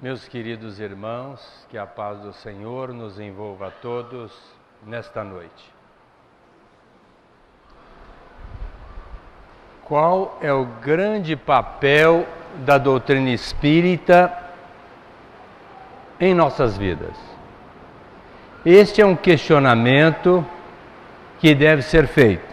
Meus queridos irmãos, que a paz do Senhor nos envolva a todos nesta noite. Qual é o grande papel da doutrina espírita em nossas vidas? Este é um questionamento que deve ser feito.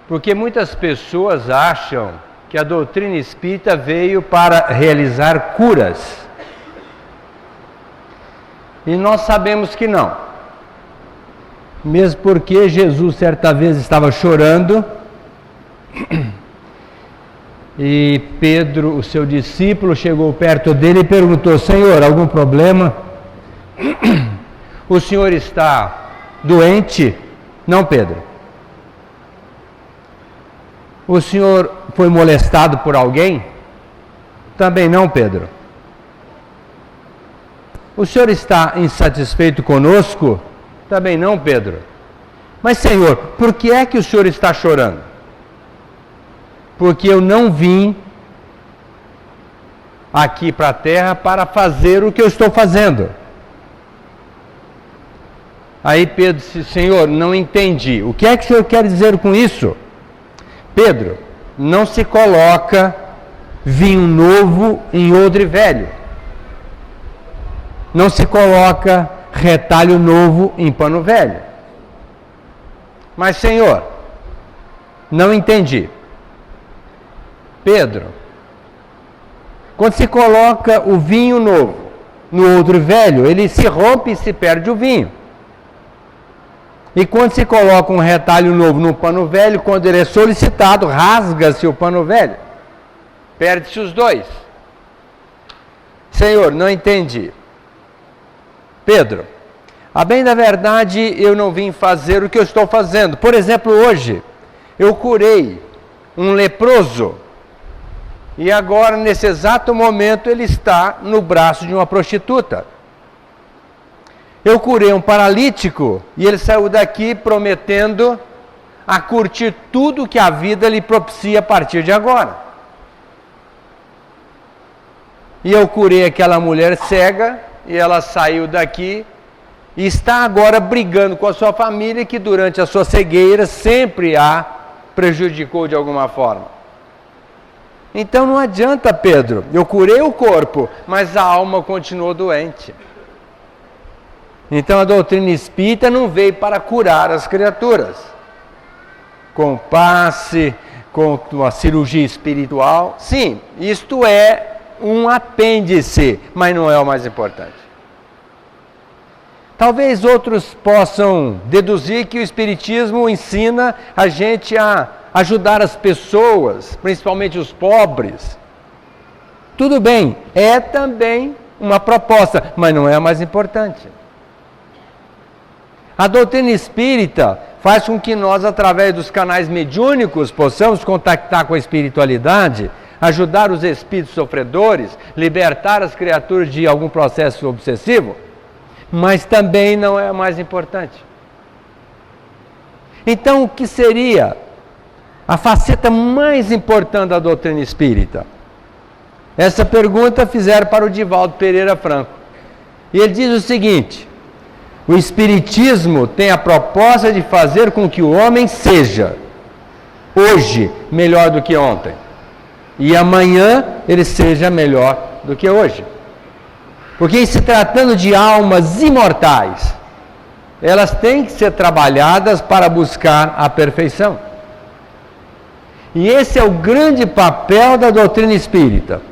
Porque muitas pessoas acham que a doutrina espírita veio para realizar curas. E nós sabemos que não. Mesmo porque Jesus certa vez estava chorando e Pedro, o seu discípulo, chegou perto dele e perguntou: Senhor, algum problema? O senhor está doente? Não, Pedro. O senhor foi molestado por alguém? Também não, Pedro. O senhor está insatisfeito conosco? Também não, Pedro. Mas, Senhor, por que é que o senhor está chorando? Porque eu não vim aqui para a terra para fazer o que eu estou fazendo. Aí Pedro disse: Senhor, não entendi. O que é que o senhor quer dizer com isso? Pedro, não se coloca vinho novo em odre velho. Não se coloca retalho novo em pano velho. Mas, Senhor, não entendi. Pedro, quando se coloca o vinho novo no odre velho, ele se rompe e se perde o vinho. E quando se coloca um retalho novo no pano velho, quando ele é solicitado, rasga-se o pano velho. Perde-se os dois. Senhor, não entendi. Pedro, a bem da verdade, eu não vim fazer o que eu estou fazendo. Por exemplo, hoje, eu curei um leproso. E agora, nesse exato momento, ele está no braço de uma prostituta. Eu curei um paralítico e ele saiu daqui prometendo a curtir tudo que a vida lhe propicia a partir de agora. E eu curei aquela mulher cega e ela saiu daqui e está agora brigando com a sua família, que durante a sua cegueira sempre a prejudicou de alguma forma. Então não adianta, Pedro, eu curei o corpo, mas a alma continuou doente. Então a doutrina espírita não veio para curar as criaturas, com passe, com uma cirurgia espiritual. Sim, isto é um apêndice, mas não é o mais importante. Talvez outros possam deduzir que o Espiritismo ensina a gente a ajudar as pessoas, principalmente os pobres. Tudo bem, é também uma proposta, mas não é a mais importante. A doutrina espírita faz com que nós, através dos canais mediúnicos, possamos contactar com a espiritualidade, ajudar os espíritos sofredores, libertar as criaturas de algum processo obsessivo, mas também não é a mais importante. Então, o que seria a faceta mais importante da doutrina espírita? Essa pergunta fizeram para o Divaldo Pereira Franco. E ele diz o seguinte: o Espiritismo tem a proposta de fazer com que o homem seja, hoje, melhor do que ontem. E amanhã ele seja melhor do que hoje. Porque em se tratando de almas imortais, elas têm que ser trabalhadas para buscar a perfeição. E esse é o grande papel da doutrina espírita.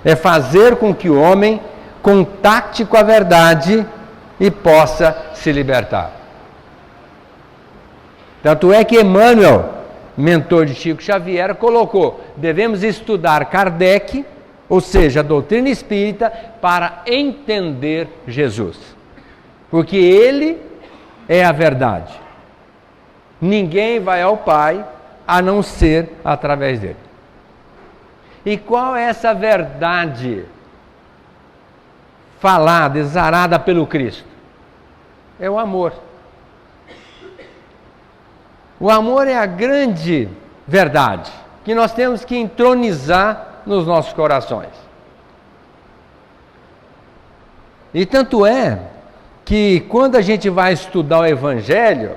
É fazer com que o homem contacte com a verdade e possa se libertar. Tanto é que Emmanuel, mentor de Chico Xavier, colocou: devemos estudar Kardec, ou seja, a doutrina espírita, para entender Jesus. Porque ele é a verdade. Ninguém vai ao Pai a não ser através dele. E qual é essa verdade falada, exarada pelo Cristo? É o amor. O amor é a grande verdade que nós temos que entronizar nos nossos corações. E tanto é que quando a gente vai estudar o Evangelho,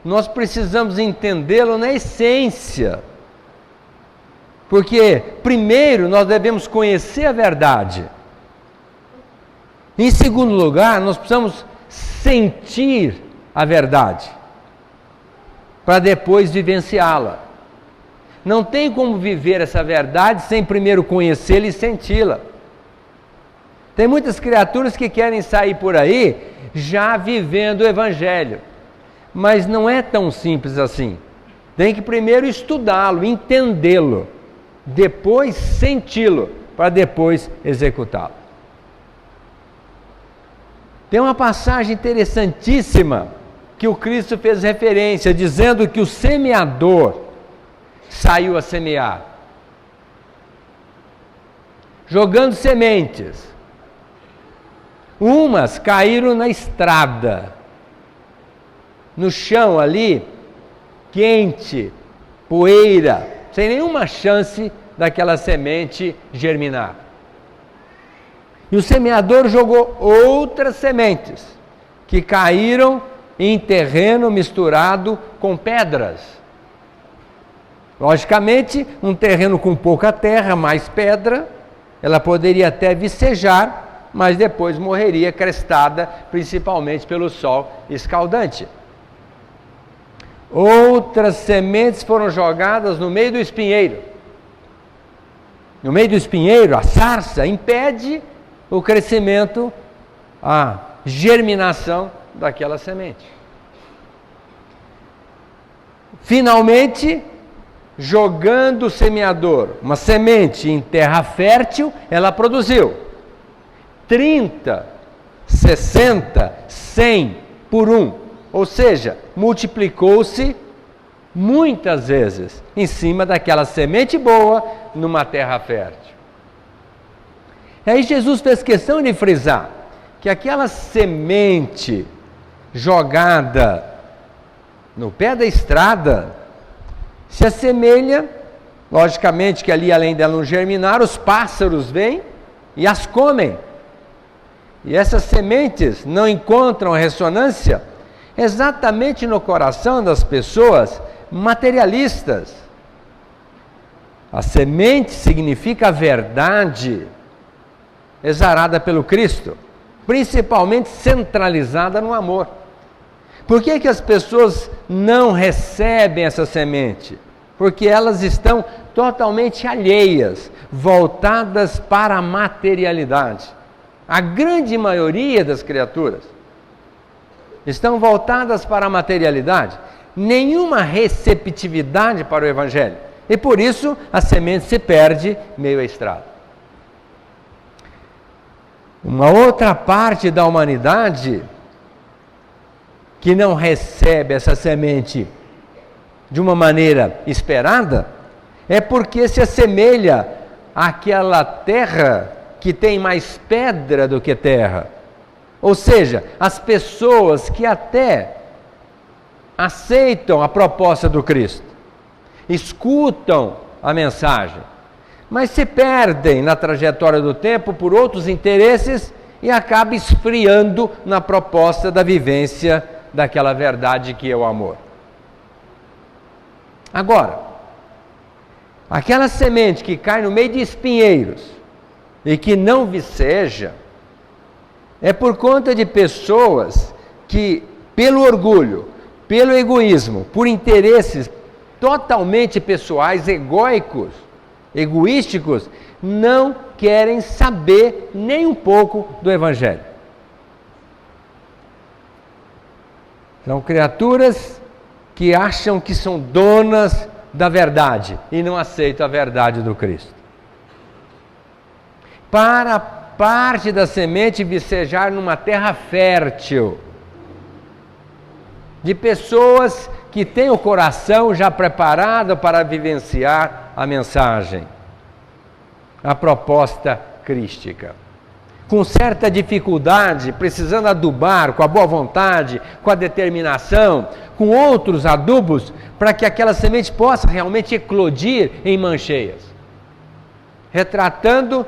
nós precisamos entendê-lo na essência. Porque, primeiro, nós devemos conhecer a verdade. Em segundo lugar, nós precisamos sentir a verdade, para depois vivenciá-la. Não tem como viver essa verdade sem primeiro conhecê-la e senti-la. Tem muitas criaturas que querem sair por aí já vivendo o Evangelho, mas não é tão simples assim. Tem que primeiro estudá-lo, entendê-lo, depois senti-lo, para depois executá-lo. Tem uma passagem interessantíssima que o Cristo fez referência, dizendo que o semeador saiu a semear, jogando sementes. Umas caíram na estrada, no chão ali, quente, poeira, sem nenhuma chance daquela semente germinar. E o semeador jogou outras sementes, que caíram em terreno misturado com pedras. Logicamente, um terreno com pouca terra, mais pedra, ela poderia até vicejar, mas depois morreria crestada, principalmente pelo sol escaldante. Outras sementes foram jogadas no meio do espinheiro. No meio do espinheiro, a sarça impede o crescimento, a germinação daquela semente. Finalmente, jogando o semeador uma semente em terra fértil, ela produziu 30, 60, 100 por 1. Ou seja, multiplicou-se muitas vezes em cima daquela semente boa numa terra fértil. E aí Jesus fez questão de frisar que aquela semente jogada no pé da estrada se assemelha, logicamente que ali além dela não germinar, os pássaros vêm e as comem. E essas sementes não encontram ressonância exatamente no coração das pessoas materialistas. A semente significa a verdade exarada pelo Cristo, principalmente centralizada no amor. Por que as pessoas não recebem essa semente? Porque elas estão totalmente alheias, voltadas para a materialidade. A grande maioria das criaturas estão voltadas para a materialidade, nenhuma receptividade para o Evangelho. E por isso a semente se perde meio à estrada. Uma outra parte da humanidade que não recebe essa semente de uma maneira esperada, é porque se assemelha àquela terra que tem mais pedra do que terra. Ou seja, as pessoas que até aceitam a proposta do Cristo, escutam a mensagem, mas se perdem na trajetória do tempo por outros interesses e acabam esfriando na proposta da vivência daquela verdade que é o amor. Agora, aquela semente que cai no meio de espinheiros e que não viceja, é por conta de pessoas que, pelo orgulho, pelo egoísmo, por interesses totalmente pessoais, egóicos, egoísticos, não querem saber nem um pouco do Evangelho. São criaturas que acham que são donas da verdade e não aceitam a verdade do Cristo. Para parte da semente vicejar numa terra fértil, de pessoas que têm o coração já preparado para vivenciar a mensagem, a proposta crística. Com certa dificuldade, precisando adubar com a boa vontade, com a determinação, com outros adubos, para que aquela semente possa realmente eclodir em mancheias, retratando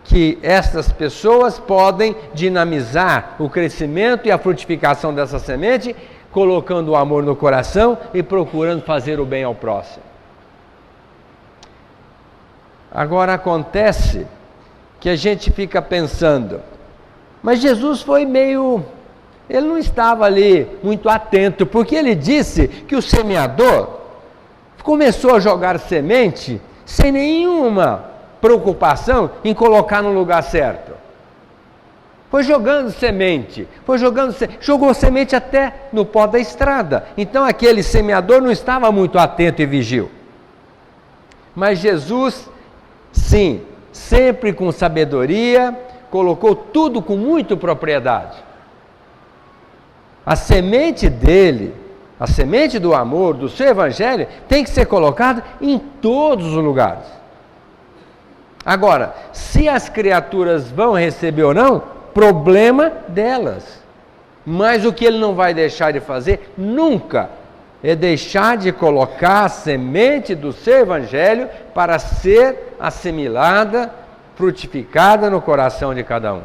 que essas pessoas podem dinamizar o crescimento e a frutificação dessa semente, colocando o amor no coração e procurando fazer o bem ao próximo. Agora acontece que a gente fica pensando, mas Jesus foi ele não estava ali muito atento, porque ele disse que o semeador começou a jogar semente sem nenhuma preocupação em colocar no lugar certo. Foi jogando semente, jogou semente até no pó da estrada. Então aquele semeador não estava muito atento e vigil. Mas Jesus, sim, sempre com sabedoria, colocou tudo com muita propriedade. A semente dele, a semente do amor, do seu evangelho, tem que ser colocada em todos os lugares. Agora, se as criaturas vão receber ou não, problema delas. Mas o que ele não vai deixar de fazer nunca é deixar de colocar a semente do seu evangelho para ser assimilada, frutificada no coração de cada um.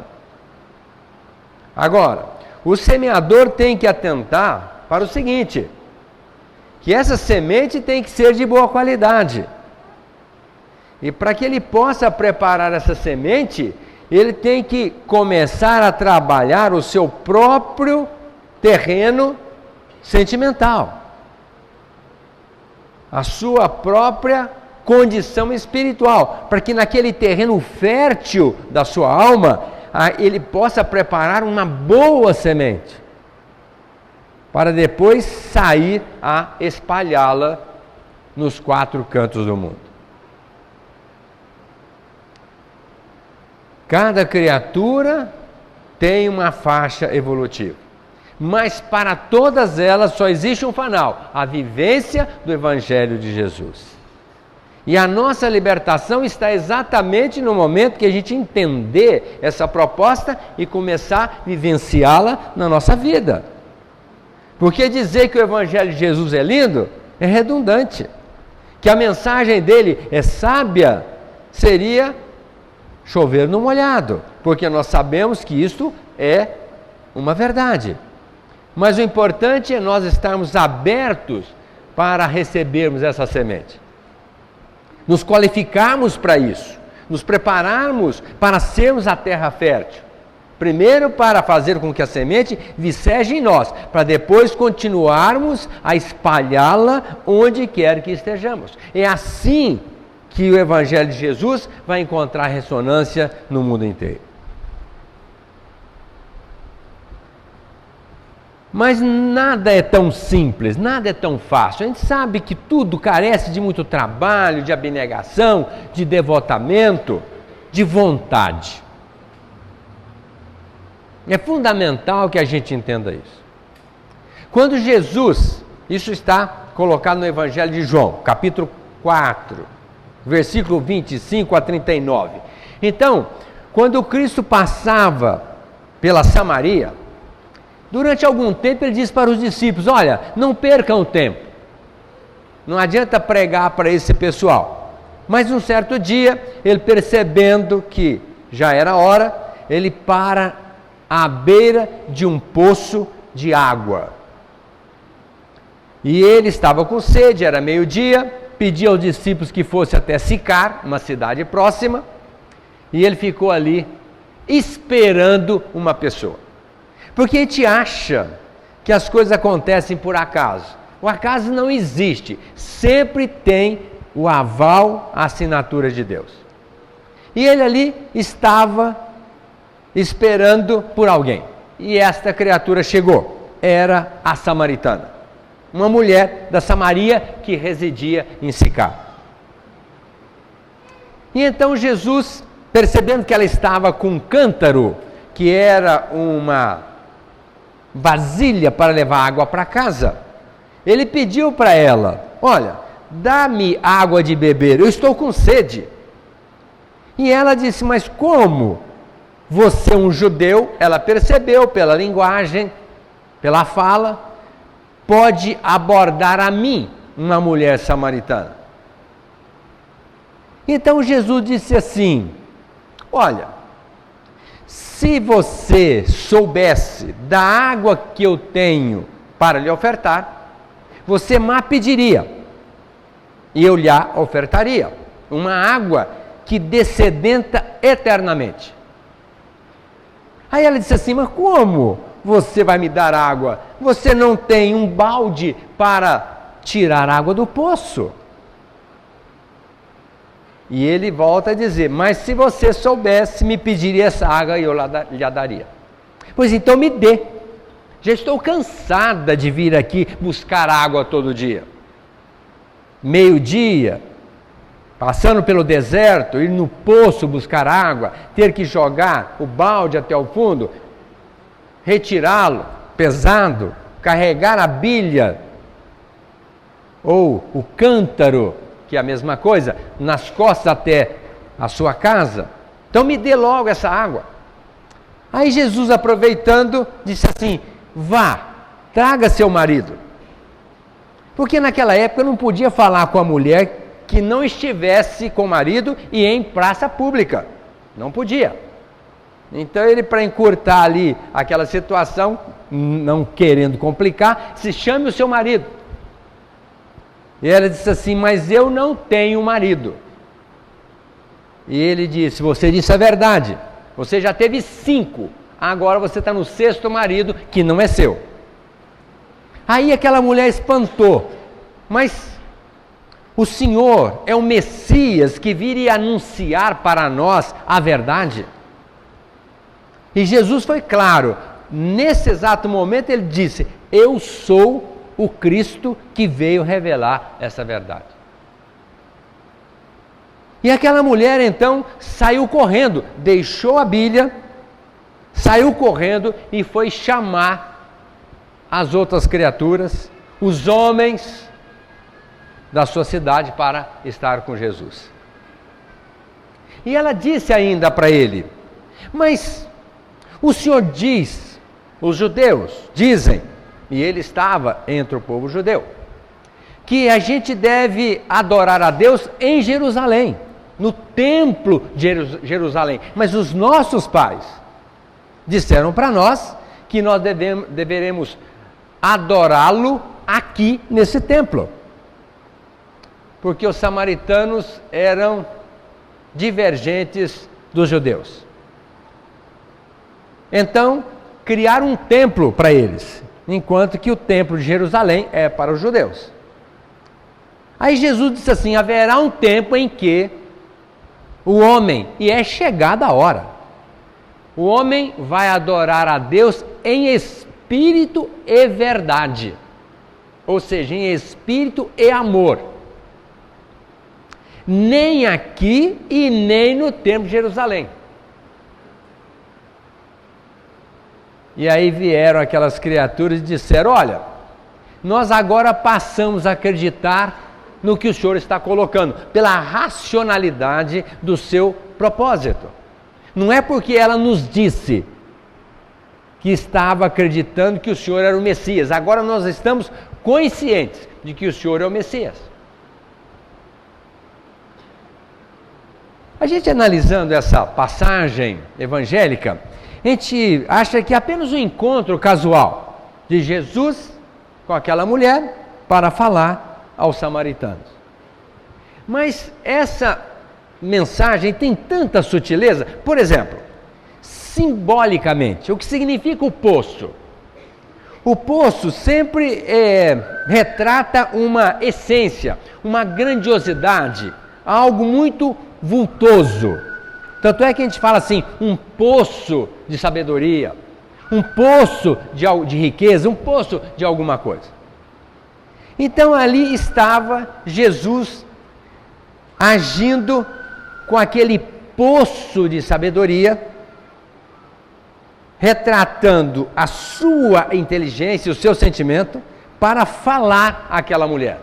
Agora, o semeador tem que atentar para o seguinte, que essa semente tem que ser de boa qualidade. E para que ele possa preparar essa semente, ele tem que começar a trabalhar o seu próprio terreno sentimental, a sua própria condição espiritual, para que naquele terreno fértil da sua alma, ele possa preparar uma boa semente, para depois sair a espalhá-la nos 4 cantos do mundo. Cada criatura tem uma faixa evolutiva, mas para todas elas só existe um final, a vivência do Evangelho de Jesus. E a nossa libertação está exatamente no momento que a gente entender essa proposta e começar a vivenciá-la na nossa vida. Porque dizer que o Evangelho de Jesus é lindo é redundante, que a mensagem dele é sábia seria chover no molhado, porque nós sabemos que isso é uma verdade. Mas o importante é nós estarmos abertos para recebermos essa semente, nos qualificarmos para isso, nos prepararmos para sermos a terra fértil. Primeiro para fazer com que a semente viceje em nós, para depois continuarmos a espalhá-la onde quer que estejamos. É assim que o Evangelho de Jesus vai encontrar ressonância no mundo inteiro. Mas nada é tão simples, nada é tão fácil. A gente sabe que tudo carece de muito trabalho, de abnegação, de devotamento, de vontade. É fundamental que a gente entenda isso. Quando Jesus, isso está colocado no Evangelho de João, capítulo 4, versículo 25 a 39. Então, quando Cristo passava pela Samaria, durante algum tempo ele disse para os discípulos, olha, não percam o tempo, não adianta pregar para esse pessoal. Mas um certo dia, ele percebendo que já era hora, ele para à beira de um poço de água. E ele estava com sede, era meio-dia, pediu aos discípulos que fosse até Sicar, uma cidade próxima, e ele ficou ali esperando uma pessoa. Porque a gente acha que as coisas acontecem por acaso. O acaso não existe, sempre tem o aval, a assinatura de Deus. E ele ali estava esperando por alguém. E esta criatura chegou, era a samaritana. Uma mulher da Samaria que residia em Sicar. E então Jesus, percebendo que ela estava com um cântaro, que era uma vasilha para levar água para casa, ele pediu para ela, olha, dá-me água de beber, eu estou com sede. E ela disse, mas como? Você é um judeu, ela percebeu pela linguagem, pela fala, pode abordar a mim, uma mulher samaritana. Então Jesus disse assim, olha, se você soubesse da água que eu tenho para lhe ofertar, você me pediria e eu lhe ofertaria uma água que descedenta eternamente. Aí ela disse assim, mas como você vai me dar água? Você não tem um balde para tirar água do poço. E ele volta a dizer, mas se você soubesse, me pediria essa água e eu lhe a daria. Pois então me dê. Já estou cansada de vir aqui buscar água todo dia. Meio-dia, passando pelo deserto, ir no poço buscar água, ter que jogar o balde até o fundo, retirá-lo, pesado, carregar a bilha, ou o cântaro, que é a mesma coisa, nas costas até a sua casa. Então me dê logo essa água. Aí Jesus, aproveitando, disse assim, vá, traga seu marido. Porque naquela época não podia falar com a mulher que não estivesse com o marido e em praça pública. Não podia. Então ele, para encurtar ali aquela situação, não querendo complicar, se chame o seu marido. E ela disse assim, mas eu não tenho marido. E ele disse, você disse a verdade, você já teve 5, agora você está no 6º marido que não é seu. Aí aquela mulher espantou, mas o Senhor é o Messias que viria anunciar para nós a verdade? E Jesus foi claro, nesse exato momento ele disse, eu sou o Cristo que veio revelar essa verdade. E aquela mulher então saiu correndo, deixou a bilha, saiu correndo e foi chamar as outras criaturas, os homens da sua cidade para estar com Jesus. E ela disse ainda para ele, mas o Senhor diz, os judeus dizem, e ele estava entre o povo judeu, que a gente deve adorar a Deus em Jerusalém, no templo de Jerusalém. Mas os nossos pais disseram para nós que nós deveremos adorá-lo aqui nesse templo. Porque os samaritanos eram divergentes dos judeus. Então, criaram um templo para eles, enquanto que o templo de Jerusalém é para os judeus. Aí Jesus disse assim, haverá um tempo em que o homem, e é chegada a hora, o homem vai adorar a Deus em espírito e verdade, ou seja, em espírito e amor. Nem aqui e nem no templo de Jerusalém. E aí vieram aquelas criaturas e disseram, olha, nós agora passamos a acreditar no que o Senhor está colocando, pela racionalidade do seu propósito. Não é porque ela nos disse que estava acreditando que o Senhor era o Messias. Agora nós estamos conscientes de que o Senhor é o Messias. A gente analisando essa passagem evangélica, a gente acha que é apenas um encontro casual de Jesus com aquela mulher para falar aos samaritanos. Mas essa mensagem tem tanta sutileza. Por exemplo, simbolicamente, o que significa o poço? O poço sempre retrata uma essência, uma grandiosidade, algo muito vultoso. Tanto é que a gente fala assim, um poço de sabedoria, um poço de riqueza, um poço de alguma coisa. Então ali estava Jesus agindo com aquele poço de sabedoria, retratando a sua inteligência, o seu sentimento, para falar àquela mulher.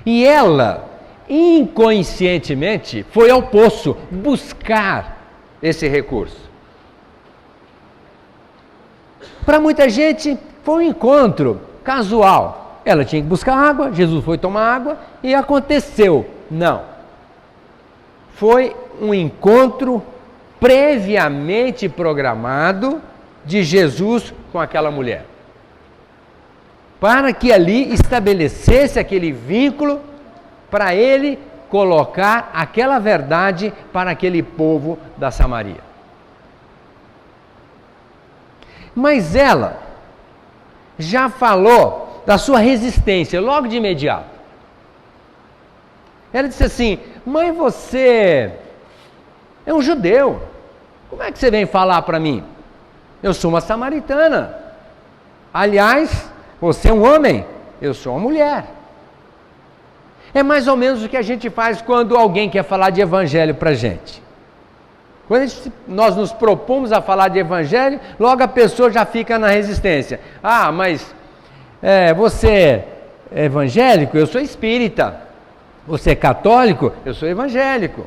E ela, inconscientemente, foi ao poço buscar esse recurso. Para muita gente, foi um encontro casual. Ela tinha que buscar água, Jesus foi tomar água e aconteceu. Não. foi um encontro previamente programado de Jesus com aquela mulher, para que ali estabelecesse aquele vínculo, para ele colocar aquela verdade para aquele povo da Samaria. Mas ela já falou da sua resistência logo de imediato. Ela disse assim: mãe, você é um judeu, como é que você vem falar para mim? Eu sou uma samaritana. Aliás, você é um homem, eu sou uma mulher. É mais ou menos o que a gente faz quando alguém quer falar de evangelho para a gente. Quando nós nos propomos a falar de evangelho, logo a pessoa já fica na resistência. Ah, mas você é evangélico? Eu sou espírita. Você é católico? Eu sou evangélico.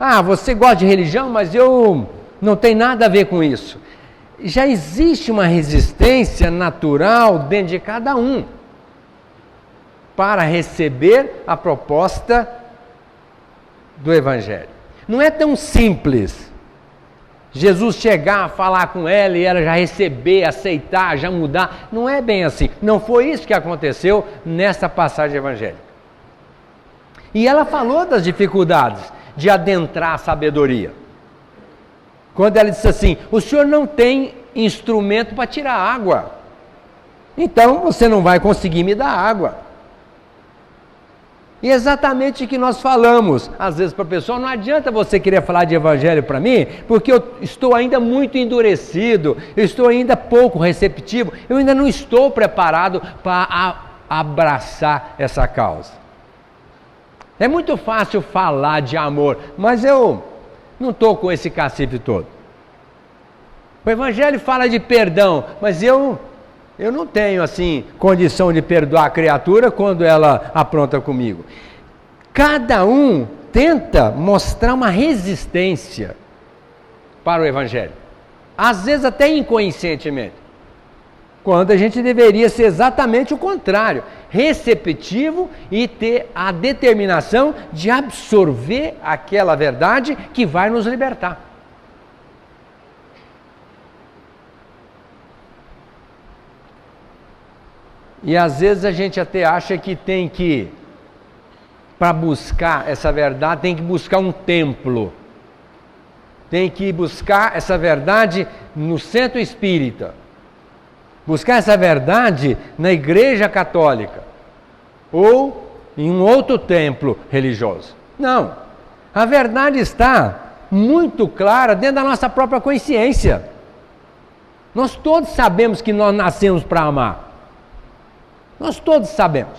Ah, você gosta de religião? Mas eu não tenho nada a ver com isso. Já existe uma resistência natural dentro de cada um para receber a proposta do evangelho. Não é tão simples Jesus chegar a falar com ela e ela já receber, aceitar, já mudar. Não é bem assim. Não foi isso que aconteceu nessa passagem evangélica. E ela falou das dificuldades de adentrar a sabedoria. Quando ela disse assim: o senhor não tem instrumento para tirar água, então você não vai conseguir me dar água. E exatamente o que nós falamos, às vezes para a pessoa: não adianta você querer falar de evangelho para mim, porque eu estou ainda muito endurecido, eu estou ainda pouco receptivo, eu ainda não estou preparado para abraçar essa causa. É muito fácil falar de amor, mas eu não estou com esse cacife todo. O evangelho fala de perdão, mas eu não tenho, assim, condição de perdoar a criatura quando ela apronta comigo. Cada um tenta mostrar uma resistência para o evangelho. Às vezes até inconscientemente. Quando a gente deveria ser exatamente o contrário. Receptivo e ter a determinação de absorver aquela verdade que vai nos libertar. E às vezes a gente até acha que tem que, para buscar essa verdade, tem que buscar um templo. Tem que buscar essa verdade no centro espírita. Buscar essa verdade na igreja católica. Ou em um outro templo religioso. Não. A verdade está muito clara dentro da nossa própria consciência. Nós todos sabemos que nós nascemos para amar. Nós todos sabemos.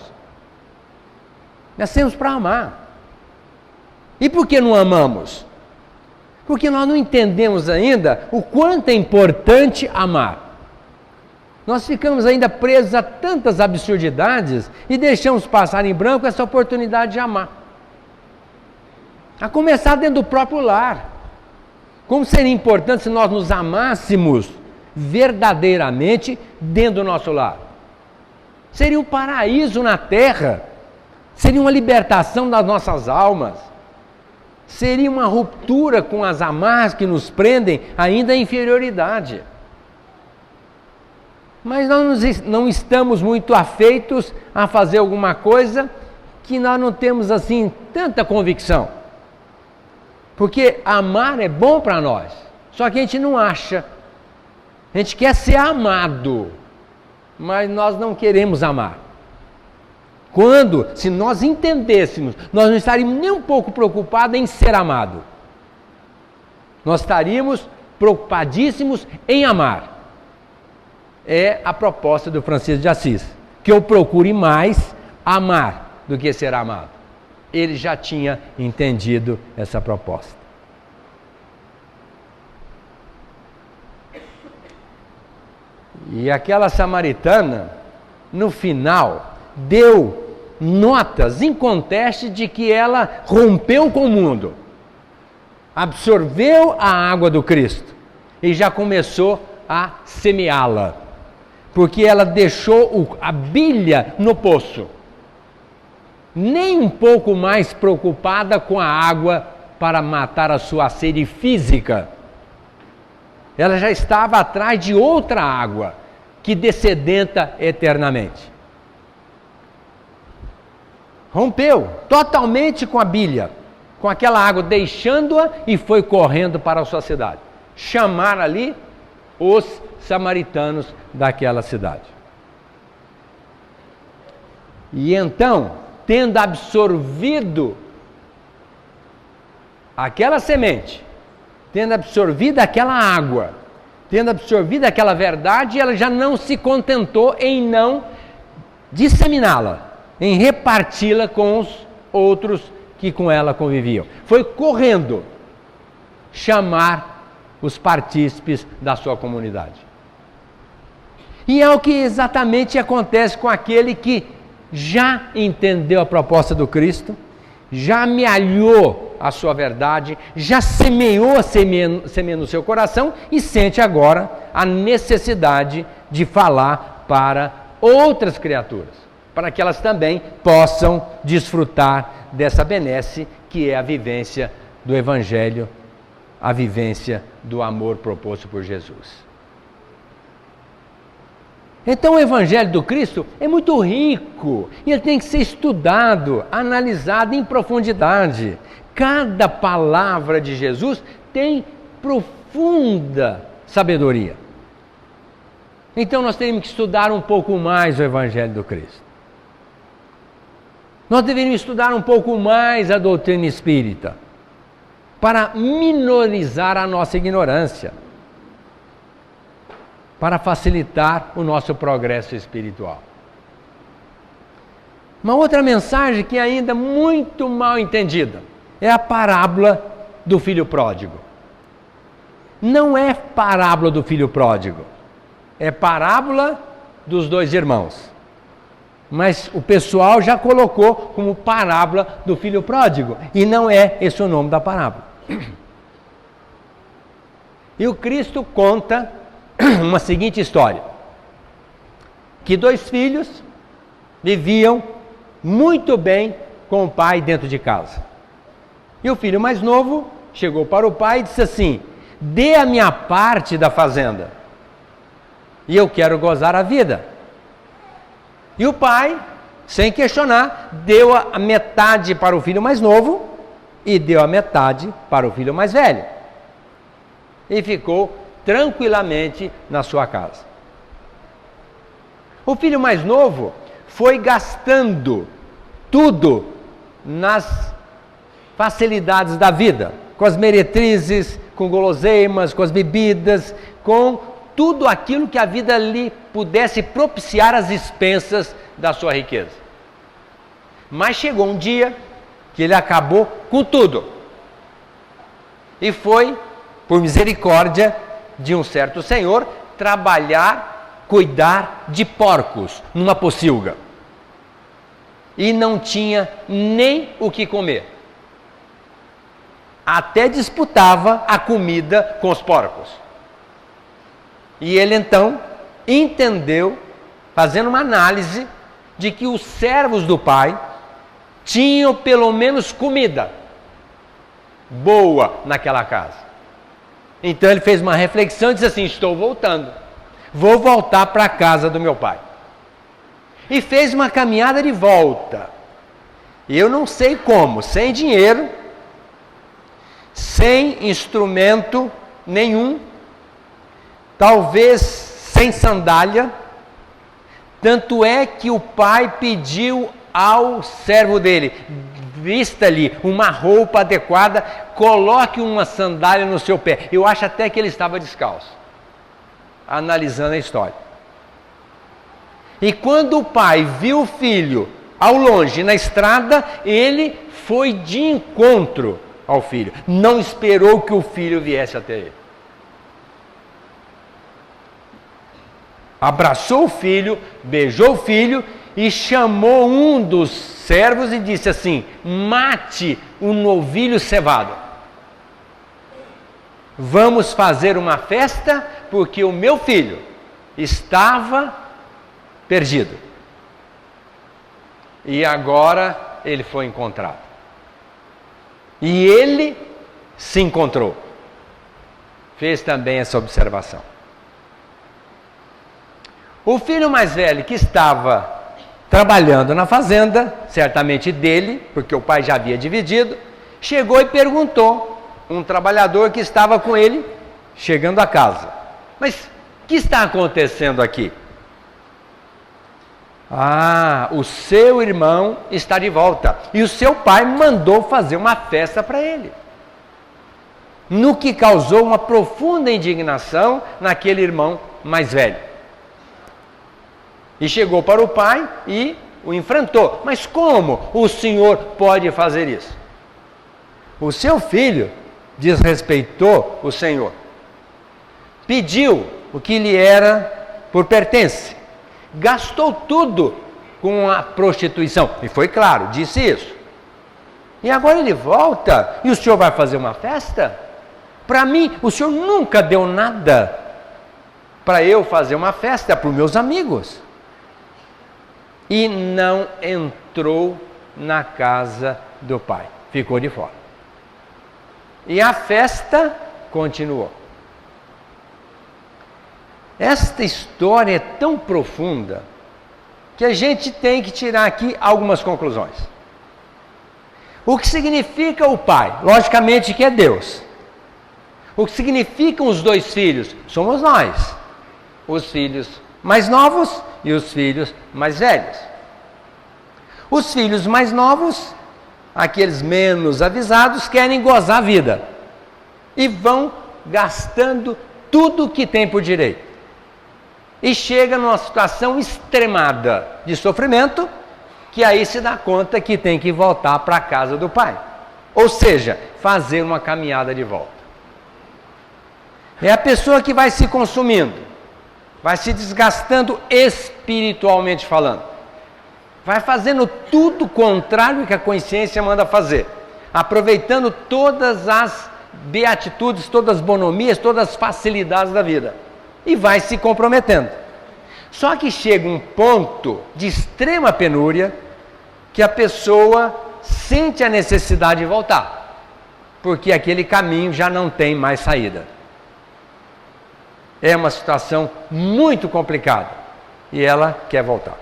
Nascemos para amar. E por que não amamos? Porque nós não entendemos ainda o quanto é importante amar. Nós ficamos ainda presos a tantas absurdidades e deixamos passar em branco essa oportunidade de amar. A começar dentro do próprio lar. Como seria importante se nós nos amássemos verdadeiramente dentro do nosso lar. Seria um paraíso na terra, seria uma libertação das nossas almas, seria uma ruptura com as amarras que nos prendem ainda à inferioridade. Mas nós não estamos muito afeitos a fazer alguma coisa que nós não temos assim tanta convicção. Porque amar é bom para nós, só que a gente não acha, a gente quer ser amado. Mas nós não queremos amar. Se nós entendêssemos, nós não estaríamos nem um pouco preocupados em ser amado. Nós estaríamos preocupadíssimos em amar. É a proposta do Francisco de Assis, que eu procure mais amar do que ser amado. Ele já tinha entendido essa proposta. E aquela samaritana, no final, deu notas incontestes de que ela rompeu com o mundo, absorveu a água do Cristo e já começou a semeá-la, porque ela deixou a bilha no poço, nem um pouco mais preocupada com a água para matar a sua sede física. Ela já estava atrás de outra água que dessedenta eternamente. Rompeu totalmente com a bilha, com aquela água, deixando-a e foi correndo para a sua cidade. Chamar ali os samaritanos daquela cidade. E então, tendo absorvido aquela semente, tendo absorvido aquela água, tendo absorvido aquela verdade, ela já não se contentou em não disseminá-la, em reparti-la com os outros que com ela conviviam. Foi correndo chamar os partícipes da sua comunidade. E é o que exatamente acontece com aquele que já entendeu a proposta do Cristo, já amealhou a sua verdade, já semeou a semente no seu coração e sente agora a necessidade de falar para outras criaturas, para que elas também possam desfrutar dessa benesse que é a vivência do Evangelho, a vivência do amor proposto por Jesus. Então o Evangelho do Cristo é muito rico e ele tem que ser estudado, analisado em profundidade. Cada palavra de Jesus tem profunda sabedoria. Então nós temos que estudar um pouco mais o Evangelho do Cristo. Nós deveríamos estudar um pouco mais a doutrina espírita, para minorizar a nossa ignorância, para facilitar o nosso progresso espiritual. Uma outra mensagem que é ainda muito mal entendida é a parábola do filho pródigo. Não é parábola do filho pródigo, é parábola dos dois irmãos. Mas o pessoal já colocou como parábola do filho pródigo, e não é esse o nome da parábola. E o Cristo conta uma seguinte história, que dois filhos viviam muito bem com o pai dentro de casa. E o filho mais novo chegou para o pai e disse assim: dê a minha parte da fazenda, e eu quero gozar a vida. E o pai, sem questionar, deu a metade para o filho mais novo e deu a metade para o filho mais velho. E ficou tranquilamente na sua casa. O filho mais novo foi gastando tudo nas facilidades da vida, com as meretrizes, com guloseimas, com as bebidas, com tudo aquilo que a vida lhe pudesse propiciar às expensas da sua riqueza. Mas chegou um dia que ele acabou com tudo. E foi, por misericórdia de um certo senhor, trabalhar, cuidar de porcos numa pocilga. E não tinha nem o que comer. Até disputava a comida com os porcos. E ele então entendeu, fazendo uma análise, de que os servos do pai tinham pelo menos comida boa naquela casa. Então ele fez uma reflexão e disse assim: estou voltando, vou voltar para a casa do meu pai. E fez uma caminhada de volta. E eu não sei como, sem dinheiro, sem instrumento nenhum, talvez sem sandália. Tanto é que o pai pediu ao servo dele: vista-lhe uma roupa adequada, coloque uma sandália no seu pé. Eu acho até que ele estava descalço, analisando a história. E quando o pai viu o filho ao longe na estrada, ele foi de encontro ao filho, não esperou que o filho viesse até ele. Abraçou o filho, beijou o filho e chamou um dos servos e disse assim: mate um novilho cevado. Vamos fazer uma festa, porque o meu filho estava perdido. E agora ele foi encontrado. E ele se encontrou. Fez também essa observação. O filho mais velho, que estava trabalhando na fazenda, certamente dele, porque o pai já havia dividido, chegou e perguntou, um trabalhador que estava com ele, chegando a casa: mas o que está acontecendo aqui? Ah, o seu irmão está de volta, e o seu pai mandou fazer uma festa para ele. No que causou uma profunda indignação naquele irmão mais velho. E chegou para o pai e o enfrentou. Mas como o senhor pode fazer isso? O seu filho desrespeitou o senhor. Pediu o que lhe era por pertence. Gastou tudo com a prostituição. E foi claro, disse isso. E agora ele volta e o senhor vai fazer uma festa? Para mim, o senhor nunca deu nada para eu fazer uma festa para os meus amigos. E não entrou na casa do pai. Ficou de fora. E a festa continuou. Esta história é tão profunda que a gente tem que tirar aqui algumas conclusões. O que significa o pai? Logicamente que é Deus. O que significam os dois filhos? Somos nós. Os filhos mais novos e os filhos mais velhos. Os filhos mais novos, aqueles menos avisados, querem gozar a vida e vão gastando tudo que tem por direito. E chega numa situação extremada de sofrimento, que aí se dá conta que tem que voltar para a casa do pai. Ou seja, fazer uma caminhada de volta. É a pessoa que vai se consumindo, vai se desgastando espiritualmente falando. Vai fazendo tudo o contrário que a consciência manda fazer. Aproveitando todas as beatitudes, todas as bonomias, todas as facilidades da vida. E vai se comprometendo. Só que chega um ponto de extrema penúria que a pessoa sente a necessidade de voltar. Porque aquele caminho já não tem mais saída. É uma situação muito complicada. E ela quer voltar.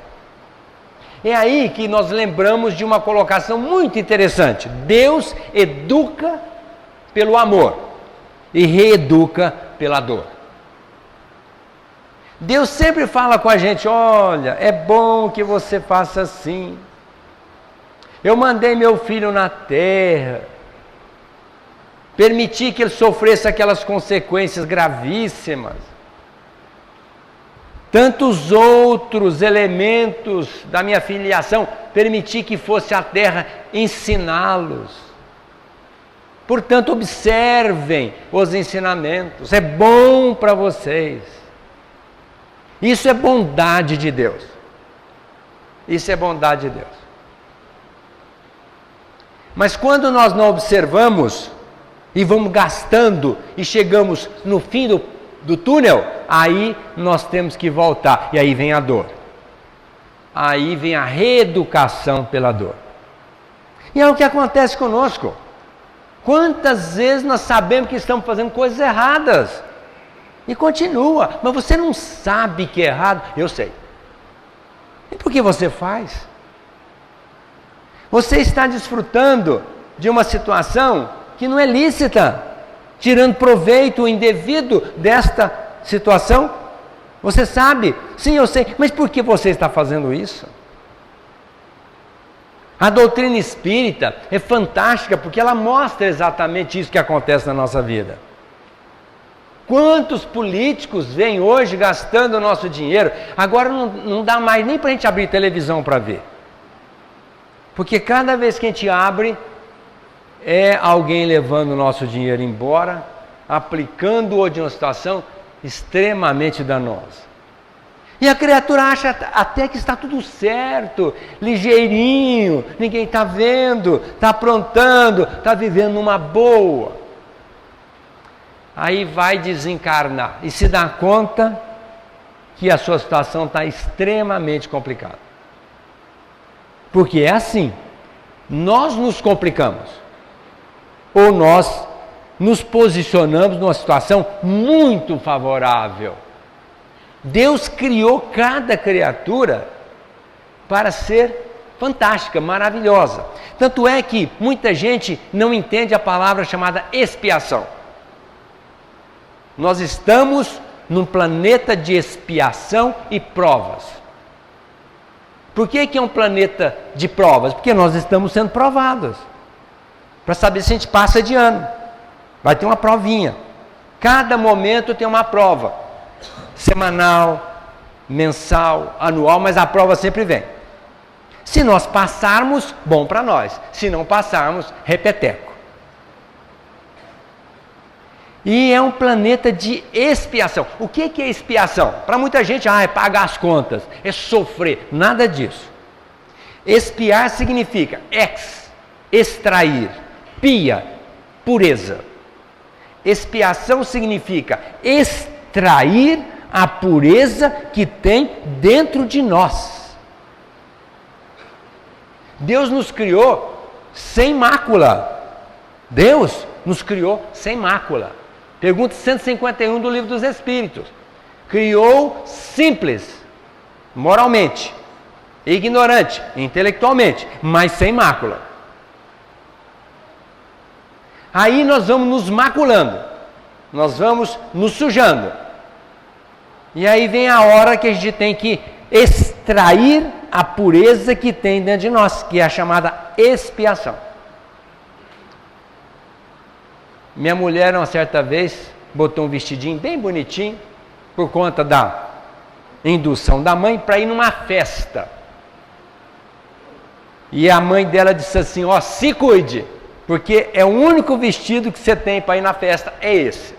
É aí que nós lembramos de uma colocação muito interessante. Deus educa pelo amor e reeduca pela dor. Deus sempre fala com a gente: olha, é bom que você faça assim. Eu mandei meu filho na terra, permiti que ele sofresse aquelas consequências gravíssimas. Tantos outros elementos da minha filiação, permiti que fosse à terra ensiná-los. Portanto, observem os ensinamentos, é bom para vocês. Isso é bondade de Deus. Isso é bondade de Deus. Mas quando nós não observamos e vamos gastando e chegamos no fim do túnel, aí nós temos que voltar. E aí vem a dor. Aí vem a reeducação pela dor. E é o que acontece conosco. Quantas vezes nós sabemos que estamos fazendo coisas erradas e continua, mas você não sabe que é errado? Eu sei. E por que você faz? Você está desfrutando de uma situação que não é lícita, tirando proveito indevido desta situação. Você sabe? Sim, eu sei. Mas por que você está fazendo isso? A doutrina espírita é fantástica porque ela mostra exatamente isso que acontece na nossa vida. Quantos políticos vêm hoje gastando o nosso dinheiro? Agora não dá mais nem para a gente abrir televisão para ver. Porque cada vez que a gente abre, é alguém levando o nosso dinheiro embora, aplicando-o de uma situação extremamente danosa. E a criatura acha até que está tudo certo, ligeirinho, ninguém está vendo, está aprontando, está vivendo numa boa. Aí vai desencarnar e se dá conta que a sua situação está extremamente complicada. Porque é assim, nós nos complicamos, ou nós nos posicionamos numa situação muito favorável. Deus criou cada criatura para ser fantástica, maravilhosa. Tanto é que muita gente não entende a palavra chamada expiação. Nós estamos num planeta de expiação e provas. Por que é um planeta de provas? Porque nós estamos sendo provados. Para saber se a gente passa de ano. Vai ter uma provinha. Cada momento tem uma prova. Semanal, mensal, anual, mas a prova sempre vem. Se nós passarmos, bom para nós. Se não passarmos, repeteco. E é um planeta de expiação. O que é expiação? Para muita gente, é pagar as contas, é sofrer. Nada disso. Expiar significa extrair, pia, pureza. Expiação significa extrair a pureza que tem dentro de nós. Deus nos criou sem mácula. Deus nos criou sem mácula. Pergunta 151 do Livro dos Espíritos. Criou simples, moralmente, ignorante, intelectualmente, mas sem mácula. Aí nós vamos nos maculando, nós vamos nos sujando. E aí vem a hora que a gente tem que extrair a pureza que tem dentro de nós, que é a chamada expiação. Minha mulher, uma certa vez, botou um vestidinho bem bonitinho, por conta da indução da mãe, para ir numa festa. E a mãe dela disse assim, se cuide, porque é o único vestido que você tem para ir na festa, é esse.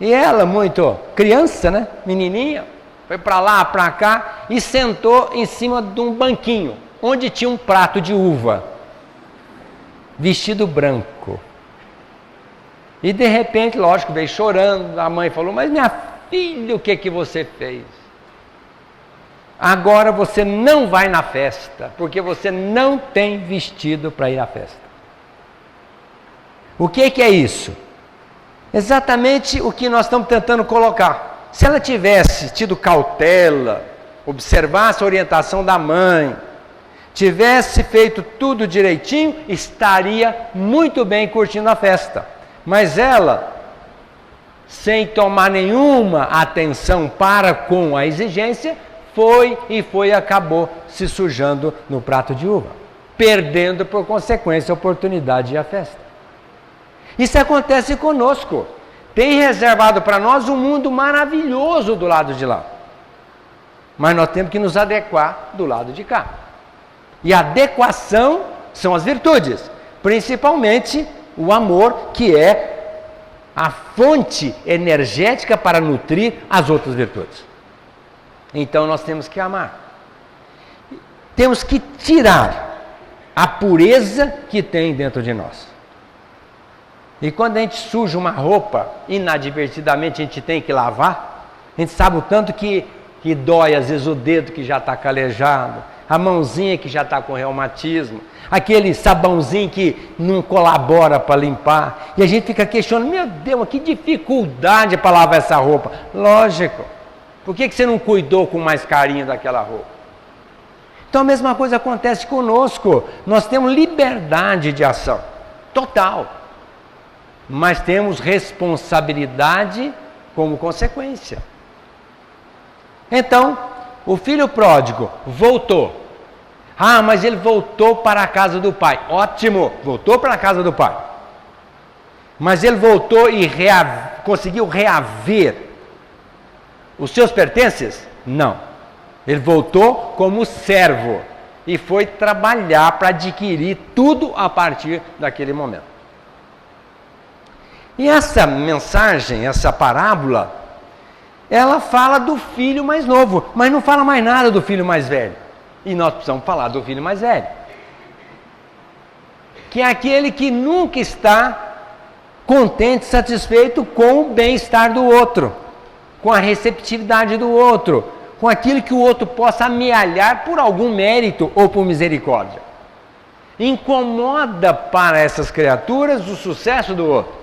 E ela, muito criança, né, menininha, foi para lá, para cá, e sentou em cima de um banquinho, onde tinha um prato de uva. Vestido branco. E de repente, lógico, veio chorando, a mãe falou, mas minha filha, o que você fez? Agora você não vai na festa, porque você não tem vestido para ir à festa. O que é isso? Exatamente o que nós estamos tentando colocar. Se ela tivesse tido cautela, observasse a orientação da mãe, tivesse feito tudo direitinho, estaria muito bem curtindo a festa. Mas ela, sem tomar nenhuma atenção para com a exigência, foi e acabou se sujando no prato de uva, perdendo por consequência a oportunidade de ir à festa. Isso acontece conosco. Tem reservado para nós um mundo maravilhoso do lado de lá. Mas nós temos que nos adequar do lado de cá. E a adequação são as virtudes, principalmente o amor, que é a fonte energética para nutrir as outras virtudes. Então nós temos que amar. Temos que tirar a pureza que tem dentro de nós. E quando a gente suja uma roupa, inadvertidamente a gente tem que lavar, a gente sabe o tanto que dói, às vezes, o dedo que já está calejado, a mãozinha que já está com reumatismo, aquele sabãozinho que não colabora para limpar, e a gente fica questionando, meu Deus, que dificuldade para lavar essa roupa. Lógico, por que você não cuidou com mais carinho daquela roupa? Então a mesma coisa acontece conosco, nós temos liberdade de ação, total, mas temos responsabilidade como consequência. Então, o filho pródigo voltou. Mas ele voltou para a casa do pai. Ótimo, voltou para a casa do pai. Mas ele voltou e conseguiu reaver os seus pertences? Não. Ele voltou como servo e foi trabalhar para adquirir tudo a partir daquele momento. E essa mensagem, essa parábola, ela fala do filho mais novo, mas não fala mais nada do filho mais velho. E nós precisamos falar do filho mais velho, que é aquele que nunca está contente, satisfeito com o bem-estar do outro, com a receptividade do outro, com aquilo que o outro possa amealhar por algum mérito ou por misericórdia. incomoda para essas criaturas o sucesso do outro.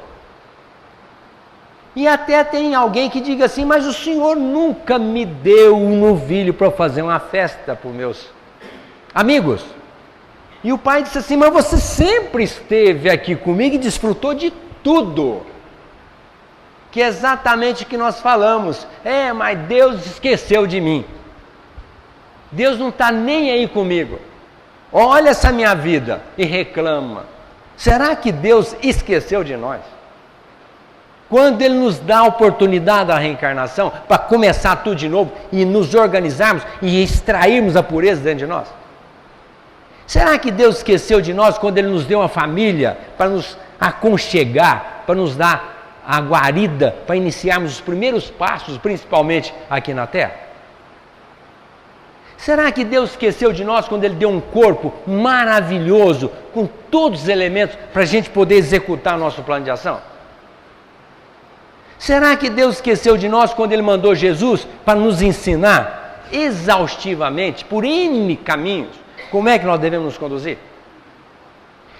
E até tem alguém que diga assim, mas o Senhor nunca me deu um novilho para fazer uma festa para os meus amigos. E o pai disse assim, mas você sempre esteve aqui comigo e desfrutou de tudo. Que é exatamente o que nós falamos. Mas Deus esqueceu de mim. Deus não está nem aí comigo. Olha essa minha vida e reclama. Será que Deus esqueceu de nós? Quando Ele nos dá a oportunidade da reencarnação para começar tudo de novo e nos organizarmos e extrairmos a pureza dentro de nós? Será que Deus esqueceu de nós quando Ele nos deu uma família para nos aconchegar, para nos dar a guarida, para iniciarmos os primeiros passos, principalmente aqui na Terra? Será que Deus esqueceu de nós quando Ele deu um corpo maravilhoso, com todos os elementos, para a gente poder executar o nosso plano de ação? Será que Deus esqueceu de nós quando Ele mandou Jesus para nos ensinar exaustivamente, por N caminhos, como é que nós devemos nos conduzir?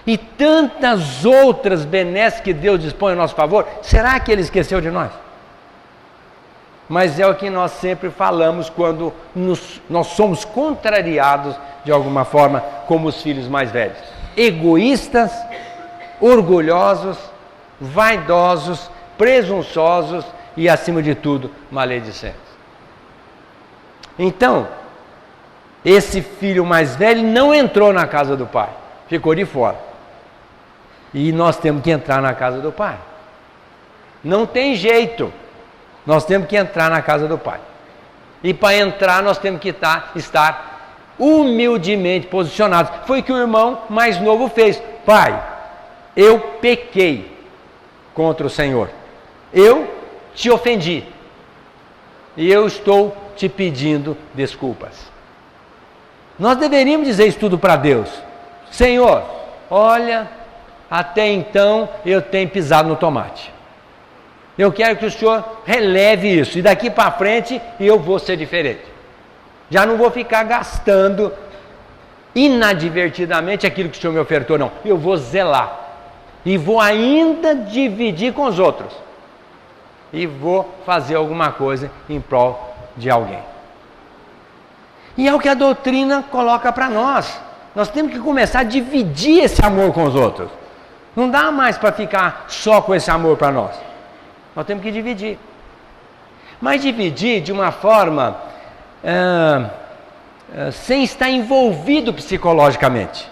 E tantas outras benesses que Deus dispõe a nosso favor, será que Ele esqueceu de nós? Mas é o que nós sempre falamos quando nós somos contrariados de alguma forma, como os filhos mais velhos. Egoístas, orgulhosos, vaidosos, presunçosos e, acima de tudo, maledicentes. Então, esse filho mais velho não entrou na casa do pai, ficou de fora. E nós temos que entrar na casa do pai. Não tem jeito. Nós temos que entrar na casa do pai. E para entrar nós temos que estar humildemente posicionados. Foi o que o irmão mais novo fez. Pai, eu pequei contra o Senhor. Eu te ofendi. E eu estou te pedindo desculpas. Nós deveríamos dizer isso tudo para Deus. Senhor, olha, até então eu tenho pisado no tomate. Eu quero que o Senhor releve isso. E daqui para frente eu vou ser diferente. Já não vou ficar gastando inadvertidamente aquilo que o Senhor me ofertou, não. Eu vou zelar. E vou ainda dividir com os outros. E vou fazer alguma coisa em prol de alguém. E é o que a doutrina coloca para nós. Nós temos que começar a dividir esse amor com os outros. Não dá mais para ficar só com esse amor para nós. Nós temos que dividir. Mas dividir de uma forma sem estar envolvido psicologicamente.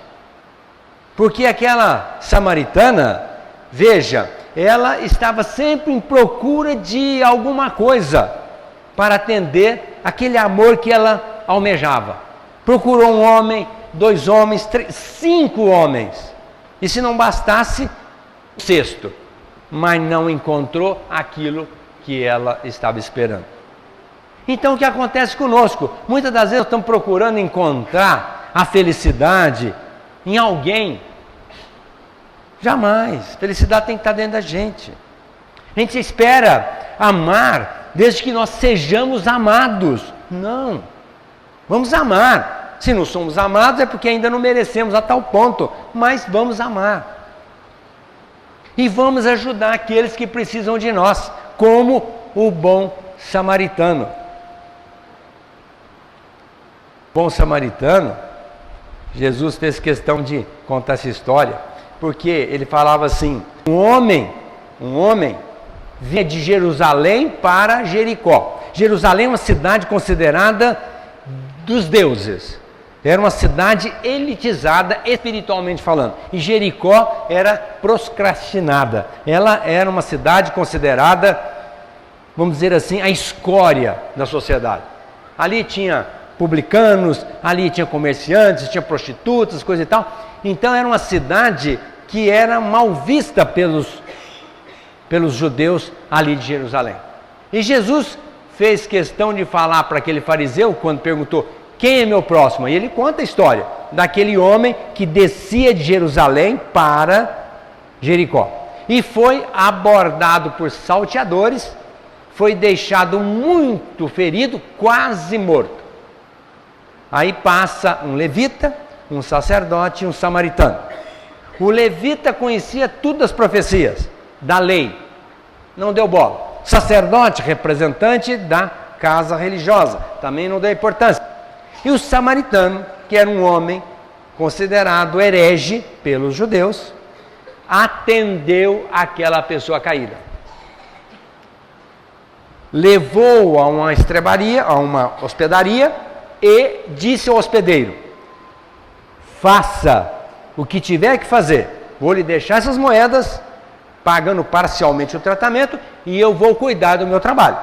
Porque aquela samaritana, veja, ela estava sempre em procura de alguma coisa para atender aquele amor que ela almejava. Procurou um homem, 2 homens, 3, 5 homens. E se não bastasse, o 6º. Mas não encontrou aquilo que ela estava esperando. Então o que acontece conosco? Muitas das vezes estamos procurando encontrar a felicidade em alguém. Jamais. Felicidade tem que estar dentro da gente. A gente espera amar desde que nós sejamos amados. Não. Vamos amar. Se não somos amados é porque ainda não merecemos a tal ponto. Mas vamos amar. E vamos ajudar aqueles que precisam de nós, como o bom samaritano. O bom samaritano, Jesus fez questão de contar essa história, porque ele falava assim, um homem vinha de Jerusalém para Jericó. Jerusalém é uma cidade considerada dos deuses. Era uma cidade elitizada espiritualmente falando. E Jericó era procrastinada. Ela era uma cidade considerada, vamos dizer assim, a escória da sociedade. Ali tinha publicanos, ali tinha comerciantes, tinha prostitutas, coisa e tal. Então era uma cidade que era mal vista pelos judeus ali de Jerusalém. E Jesus fez questão de falar para aquele fariseu, quando perguntou, quem é meu próximo? E ele conta a história daquele homem que descia de Jerusalém para Jericó. E foi abordado por salteadores, foi deixado muito ferido, quase morto. Aí passa um levita, um sacerdote e um samaritano. O levita conhecia tudo das profecias, da lei, não deu bola. Sacerdote, representante da casa religiosa, também não deu importância. E o samaritano, que era um homem considerado herege pelos judeus, atendeu aquela pessoa caída. Levou-o a uma estrebaria, a uma hospedaria, e disse ao hospedeiro: faça o que tiver que fazer, vou lhe deixar essas moedas, pagando parcialmente o tratamento, e eu vou cuidar do meu trabalho.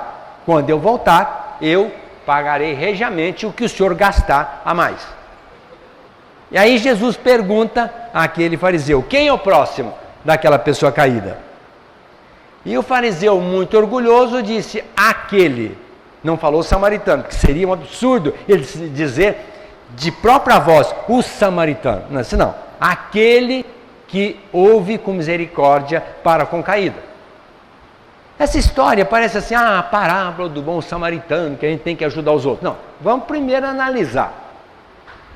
Quando eu voltar, eu pagarei regiamente o que o senhor gastar a mais. E aí Jesus pergunta àquele fariseu: quem é o próximo daquela pessoa caída? E o fariseu, muito orgulhoso, disse: aquele. Não falou samaritano, que seria um absurdo ele dizer de própria voz o samaritano. Não, não. Aquele que houve com misericórdia para com caída. Essa história parece assim, a parábola do bom samaritano, que a gente tem que ajudar os outros. Não, vamos primeiro analisar.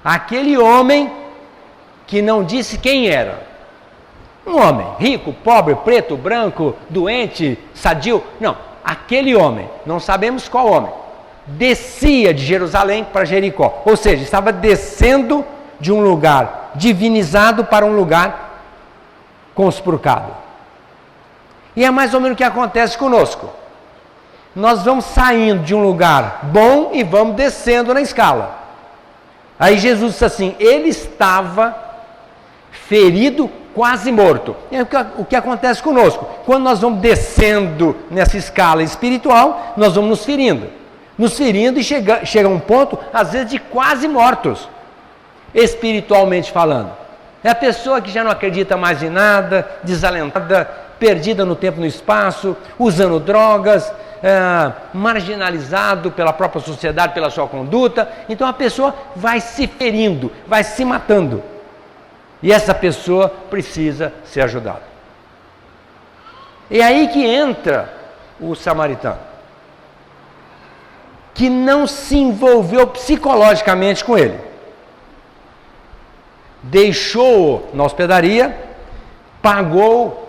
Aquele homem que não disse quem era. Um homem rico, pobre, preto, branco, doente, sadio. Não, aquele homem, não sabemos qual homem, descia de Jerusalém para Jericó. Ou seja, estava descendo de um lugar divinizado para um lugar conspurcado. E é mais ou menos o que acontece conosco. Nós vamos saindo de um lugar bom e vamos descendo na escala. Aí Jesus disse assim, ele estava ferido, quase morto. É o que acontece conosco. Quando nós vamos descendo nessa escala espiritual, nós vamos nos ferindo. Nos ferindo e chega a um ponto, às vezes, de quase mortos, espiritualmente falando. É a pessoa que já não acredita mais em nada, desalentada, perdida no tempo e no espaço, usando drogas, marginalizado pela própria sociedade, pela sua conduta. Então a pessoa vai se ferindo, vai se matando. E essa pessoa precisa ser ajudada. É aí que entra o samaritano, que não se envolveu psicologicamente com ele. Deixou-o na hospedaria, pagou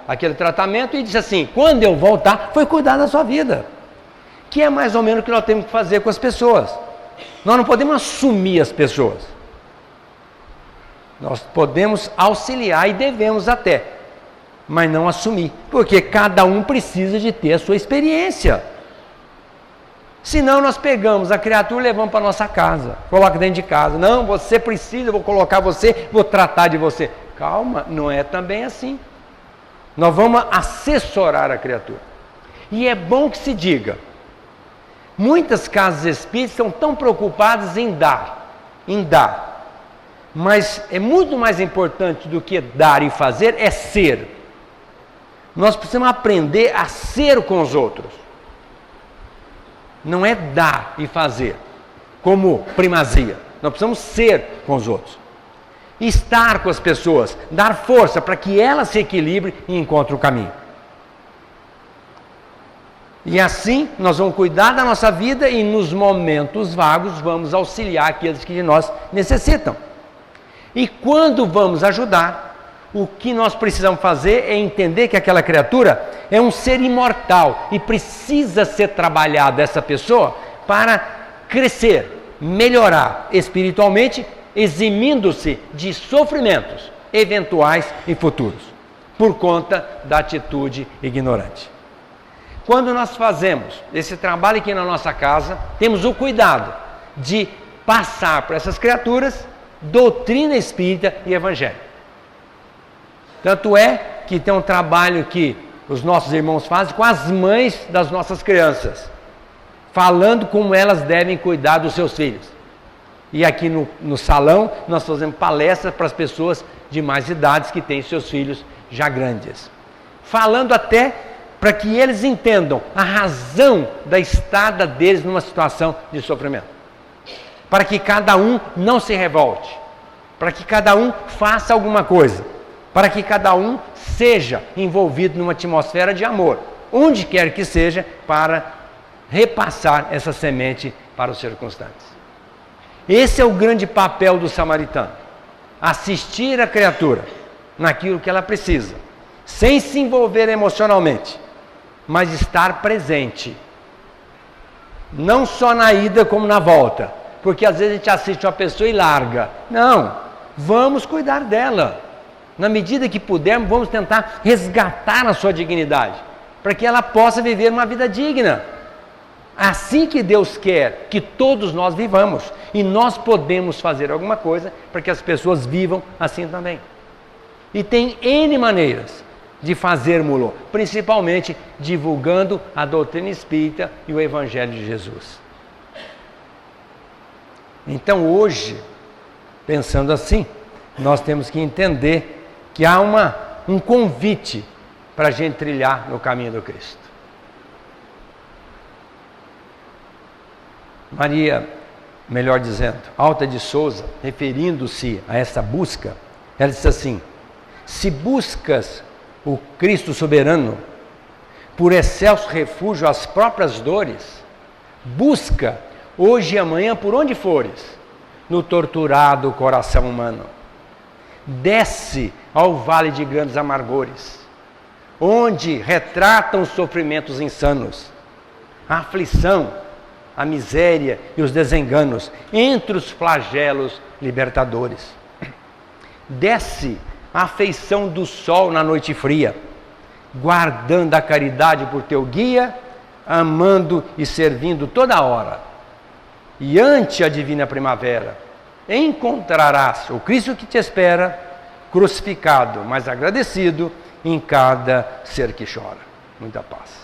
aquele tratamento e disse assim, quando eu voltar, foi cuidar da sua vida. Que é mais ou menos o que nós temos que fazer com as pessoas. Nós não podemos assumir as pessoas. Nós podemos auxiliar e devemos até, mas não assumir, porque cada um precisa de ter a sua experiência. Senão nós pegamos a criatura e levamos para a nossa casa, coloca dentro de casa. Não, você precisa, eu vou colocar você, vou tratar de você. Calma, não é também assim. Nós vamos assessorar a criatura. E é bom que se diga, muitas casas espíritas estão tão preocupadas em dar. Mas é muito mais importante do que dar e fazer, é ser. Nós precisamos aprender a ser com os outros. Não é dar e fazer como primazia. Nós precisamos ser com os outros. Estar com as pessoas, dar força para que elas se equilibrem e encontrem o caminho. E assim nós vamos cuidar da nossa vida e nos momentos vagos vamos auxiliar aqueles que de nós necessitam. E quando vamos ajudar, o que nós precisamos fazer é entender que aquela criatura é um ser imortal e precisa ser trabalhada essa pessoa para crescer, melhorar espiritualmente, eximindo-se de sofrimentos eventuais e futuros, por conta da atitude ignorante. Quando nós fazemos esse trabalho aqui na nossa casa, temos o cuidado de passar para essas criaturas doutrina espírita e evangelho. Tanto é que tem um trabalho que os nossos irmãos fazem com as mães das nossas crianças, falando como elas devem cuidar dos seus filhos. E aqui no salão nós fazemos palestras para as pessoas de mais idades que têm seus filhos já grandes, falando até para que eles entendam a razão da estada deles numa situação de sofrimento. Para que cada um não se revolte, para que cada um faça alguma coisa, para que cada um seja envolvido numa atmosfera de amor, onde quer que seja, para repassar essa semente para os circunstantes. Esse é o grande papel do samaritano. Assistir a criatura naquilo que ela precisa, sem se envolver emocionalmente, mas estar presente. Não só na ida como na volta. Porque às vezes a gente assiste uma pessoa e larga. Não, vamos cuidar dela. Na medida que pudermos, vamos tentar resgatar a sua dignidade, para que ela possa viver uma vida digna. Assim que Deus quer que todos nós vivamos. E nós podemos fazer alguma coisa para que as pessoas vivam assim também. E tem N maneiras de fazermos-lo, principalmente divulgando a doutrina espírita e o Evangelho de Jesus. Então hoje, pensando assim, nós temos que entender que há um convite para a gente trilhar no caminho do Cristo. Maria, melhor dizendo, Alta de Souza, referindo-se a essa busca, ela disse assim: se buscas o Cristo soberano por excelso refúgio às próprias dores, busca hoje e amanhã por onde fores, no torturado coração humano. Desce ao vale de grandes amargores, onde retratam os sofrimentos insanos, a aflição, a miséria e os desenganos, entre os flagelos libertadores. Desce a afeição do sol na noite fria, guardando a caridade por teu guia, amando e servindo toda hora. E ante a divina primavera, encontrarás o Cristo que te espera, crucificado, mas agradecido em cada ser que chora. Muita paz.